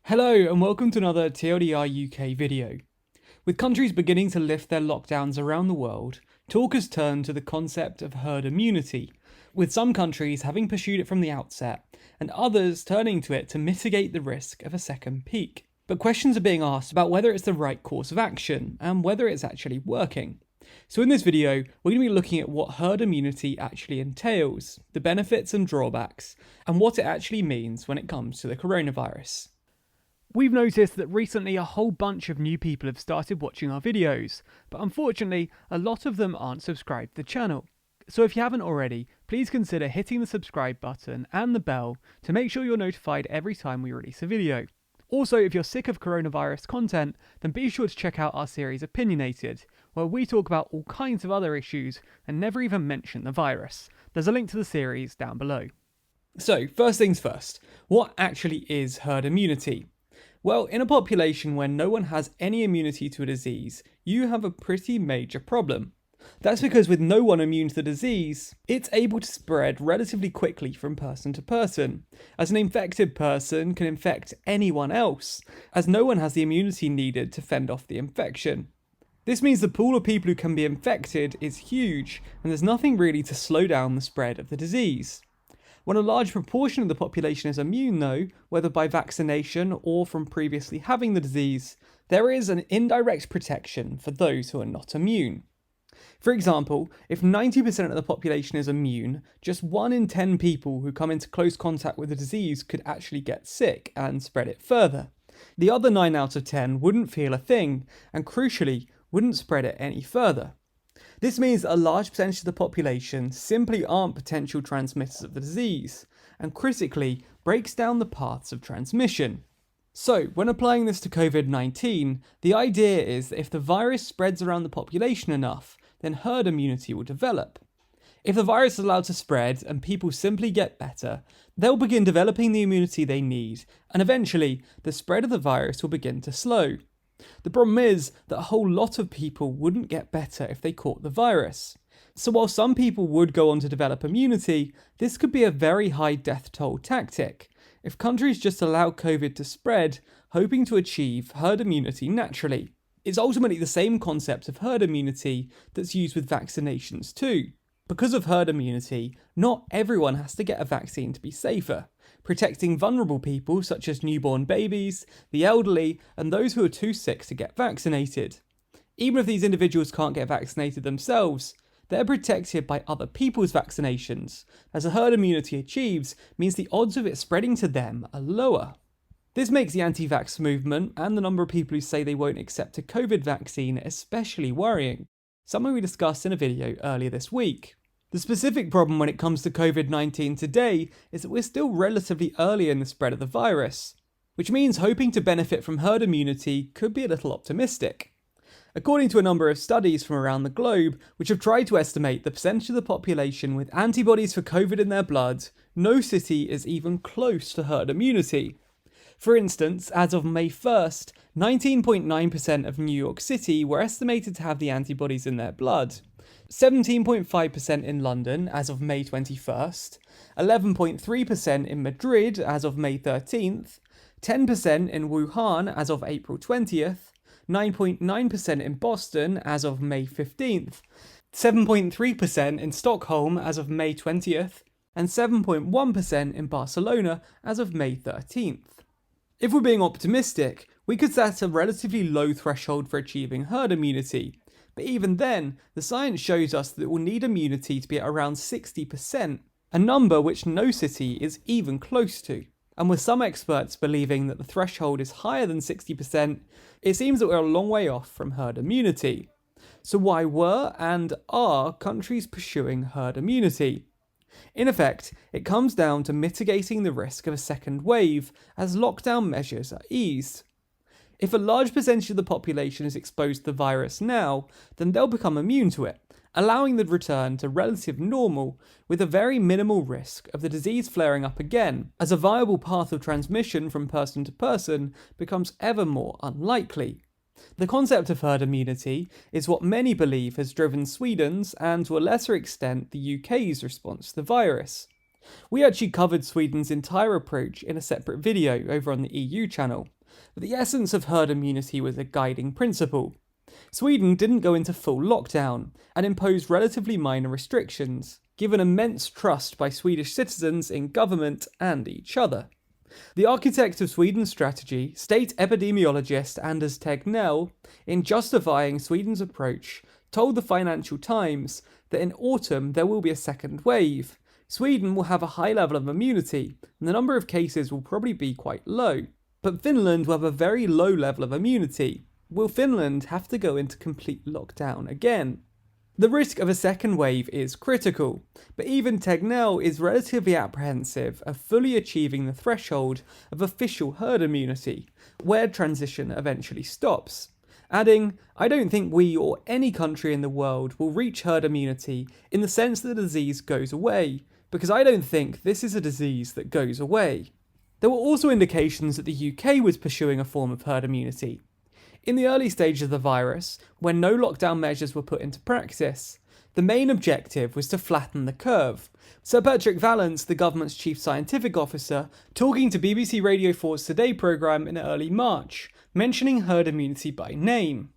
Hello and welcome to another TLDR UK video. With countries beginning to lift their lockdowns around the world, talk has turned to the concept of herd immunity, with some countries having pursued it from the outset and others turning to it to mitigate the risk of a second peak. But questions are being asked about whether it's the right course of action and whether it's actually working. So in this video, we're going to be looking at what herd immunity actually entails, the benefits and drawbacks, and what it actually means when it comes to the coronavirus. We've noticed that recently a whole bunch of new people have started watching our videos, but unfortunately a lot of them aren't subscribed to the channel. So if you haven't already, please consider hitting the subscribe button and the bell to make sure you're notified every time we release a video. Also, if you're sick of coronavirus content, then be sure to check out our series Opinionated, where we talk about all kinds of other issues and never even mention the virus. There's a link to the series down below. So, first things first, what actually is herd immunity? Well, in a population where no one has any immunity to a disease, you have a pretty major problem. That's because with no one immune to the disease, it's able to spread relatively quickly from person to person, as an infected person can infect anyone else, as no one has the immunity needed to fend off the infection. This means the pool of people who can be infected is huge, and there's nothing really to slow down the spread of the disease. When a large proportion of the population is immune though, whether by vaccination or from previously having the disease, there is an indirect protection for those who are not immune. For example, if 90% of the population is immune, just 1 in 10 people who come into close contact with the disease could actually get sick and spread it further. The other 9 out of 10 wouldn't feel a thing, and crucially, wouldn't spread it any further. This means that a large percentage of the population simply aren't potential transmitters of the disease, and critically breaks down the paths of transmission. So, when applying this to COVID-19, the idea is that if the virus spreads around the population enough, then herd immunity will develop. If the virus is allowed to spread and people simply get better, they'll begin developing the immunity they need, and eventually the spread of the virus will begin to slow. The problem is that a whole lot of people wouldn't get better if they caught the virus. So while some people would go on to develop immunity, this could be a very high death toll tactic if countries just allow COVID to spread, hoping to achieve herd immunity naturally. It's ultimately the same concept of herd immunity that's used with vaccinations too. Because of herd immunity, not everyone has to get a vaccine to be safer, protecting vulnerable people such as newborn babies, the elderly, and those who are too sick to get vaccinated. Even if these individuals can't get vaccinated themselves, they're protected by other people's vaccinations, as the herd immunity achieves means the odds of it spreading to them are lower. This makes the anti-vax movement and the number of people who say they won't accept a COVID vaccine especially worrying, something we discussed in a video earlier this week. The specific problem when it comes to COVID-19 today is that we're still relatively early in the spread of the virus, which means hoping to benefit from herd immunity could be a little optimistic. According to a number of studies from around the globe, which have tried to estimate the percentage of the population with antibodies for COVID in their blood, no city is even close to herd immunity. For instance, as of May 1st, 19.9% of New York City were estimated to have the antibodies in their blood, 17.5% in London as of May 21st, 11.3% in Madrid as of May 13th, 10% in Wuhan as of April 20th, 9.9% in Boston as of May 15th, 7.3% in Stockholm as of May 20th, and 7.1% in Barcelona as of May 13th. If we're being optimistic, we could set a relatively low threshold for achieving herd immunity, but even then, the science shows us that we'll need immunity to be at around 60%, a number which no city is even close to. And with some experts believing that the threshold is higher than 60%, it seems that we're a long way off from herd immunity. So why were and are countries pursuing herd immunity? In effect, it comes down to mitigating the risk of a second wave as lockdown measures are eased. If a large percentage of the population is exposed to the virus now, then they'll become immune to it, allowing the return to relative normal with a very minimal risk of the disease flaring up again, as a viable path of transmission from person to person becomes ever more unlikely. The concept of herd immunity is what many believe has driven Sweden's and, to a lesser extent, the UK's response to the virus. We actually covered Sweden's entire approach in a separate video over on the EU channel, but the essence of herd immunity was a guiding principle. Sweden didn't go into full lockdown and imposed relatively minor restrictions, given immense trust by Swedish citizens in government and each other. The architect of Sweden's strategy, state epidemiologist Anders Tegnell, in justifying Sweden's approach, told the Financial Times that in autumn there will be a second wave. Sweden will have a high level of immunity, and the number of cases will probably be quite low. But Finland will have a very low level of immunity. Will Finland have to go into complete lockdown again? The risk of a second wave is critical, but even Tegnell is relatively apprehensive of fully achieving the threshold of official herd immunity, where transition eventually stops, adding, "I don't think we or any country in the world will reach herd immunity in the sense that the disease goes away, because I don't think this is a disease that goes away." There were also indications that the UK was pursuing a form of herd immunity. In the early stages of the virus, when no lockdown measures were put into practice, the main objective was to flatten the curve. Sir Patrick Vallance, the government's chief scientific officer, talking to BBC Radio 4's Today programme in early March, mentioning herd immunity by name.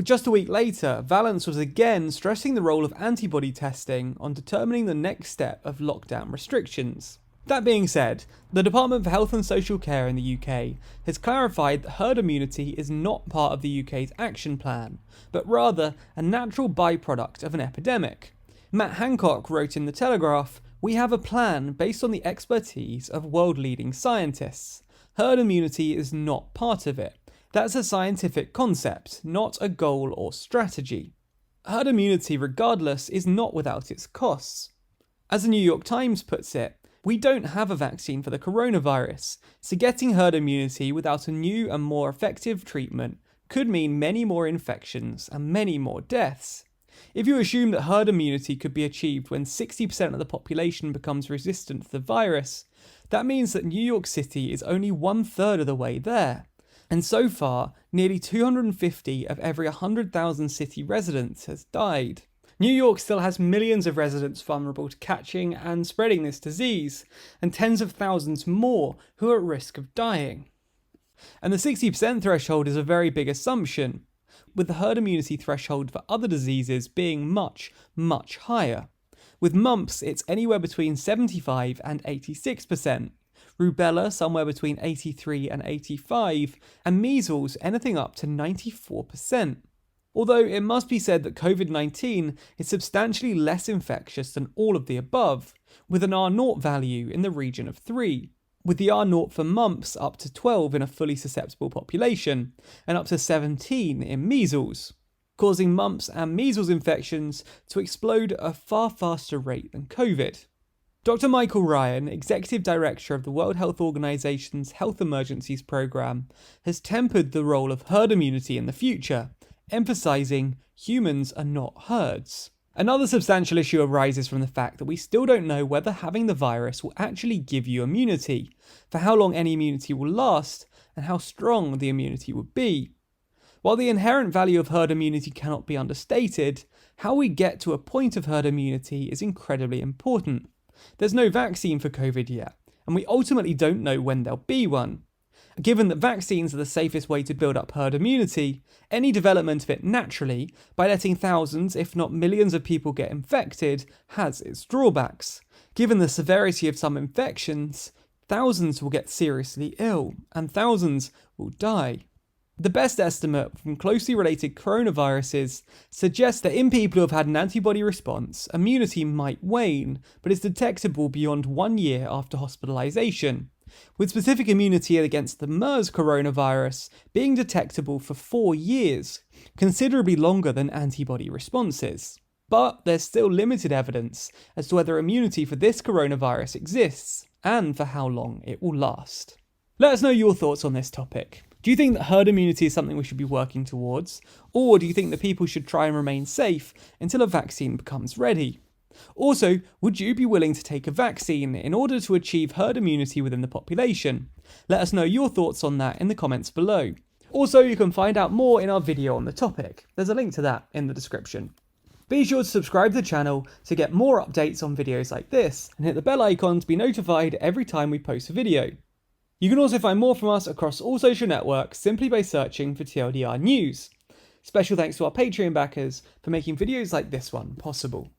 Just a week later, Vallance was again stressing the role of antibody testing on determining the next step of lockdown restrictions. That being said, the Department for Health and Social Care in the UK has clarified that herd immunity is not part of the UK's action plan, but rather a natural byproduct of an epidemic. Matt Hancock wrote in The Telegraph, "We have a plan based on the expertise of world-leading scientists. Herd immunity is not part of it. That's a scientific concept, not a goal or strategy. Herd immunity, regardless, is not without its costs. As the New York Times puts it, we don't have a vaccine for the coronavirus, so getting herd immunity without a new and more effective treatment could mean many more infections and many more deaths. If you assume that herd immunity could be achieved when 60% of the population becomes resistant to the virus, that means that New York City is only 1/3 of the way there. And so far, nearly 250 of every 100,000 city residents has died. New York still has millions of residents vulnerable to catching and spreading this disease, and tens of thousands more who are at risk of dying. And the 60% threshold is a very big assumption, with the herd immunity threshold for other diseases being much, much higher. With mumps, it's anywhere between 75 and 86%, rubella somewhere between 83 and 85, and measles anything up to 94%. Although it must be said that COVID-19 is substantially less infectious than all of the above, with an R0 value in the region of 3, with the R0 for mumps up to 12 in a fully susceptible population, and up to 17 in measles, causing mumps and measles infections to explode at a far faster rate than COVID. Dr. Michael Ryan, Executive Director of the World Health Organization's Health Emergencies Programme, has tempered the role of herd immunity in the future, emphasising humans are not herds. Another substantial issue arises from the fact that we still don't know whether having the virus will actually give you immunity, for how long any immunity will last, and how strong the immunity would be. While the inherent value of herd immunity cannot be understated, how we get to a point of herd immunity is incredibly important. There's no vaccine for COVID yet, and we ultimately don't know when there'll be one. Given that vaccines are the safest way to build up herd immunity, any development of it naturally, by letting thousands, if not millions of people get infected, has its drawbacks. Given the severity of some infections, thousands will get seriously ill, and thousands will die. The best estimate from closely related coronaviruses suggests that in people who have had an antibody response, immunity might wane, but is detectable beyond 1 year after hospitalisation, with specific immunity against the MERS coronavirus being detectable for 4 years, considerably longer than antibody responses. But there's still limited evidence as to whether immunity for this coronavirus exists, and for how long it will last. Let us know your thoughts on this topic. Do you think that herd immunity is something we should be working towards? Or do you think that people should try and remain safe until a vaccine becomes ready? Also, would you be willing to take a vaccine in order to achieve herd immunity within the population? Let us know your thoughts on that in the comments below. Also, you can find out more in our video on the topic. There's a link to that in the description. Be sure to subscribe to the channel to get more updates on videos like this, and hit the bell icon to be notified every time we post a video. You can also find more from us across all social networks simply by searching for TLDR News. Special thanks to our Patreon backers for making videos like this one possible.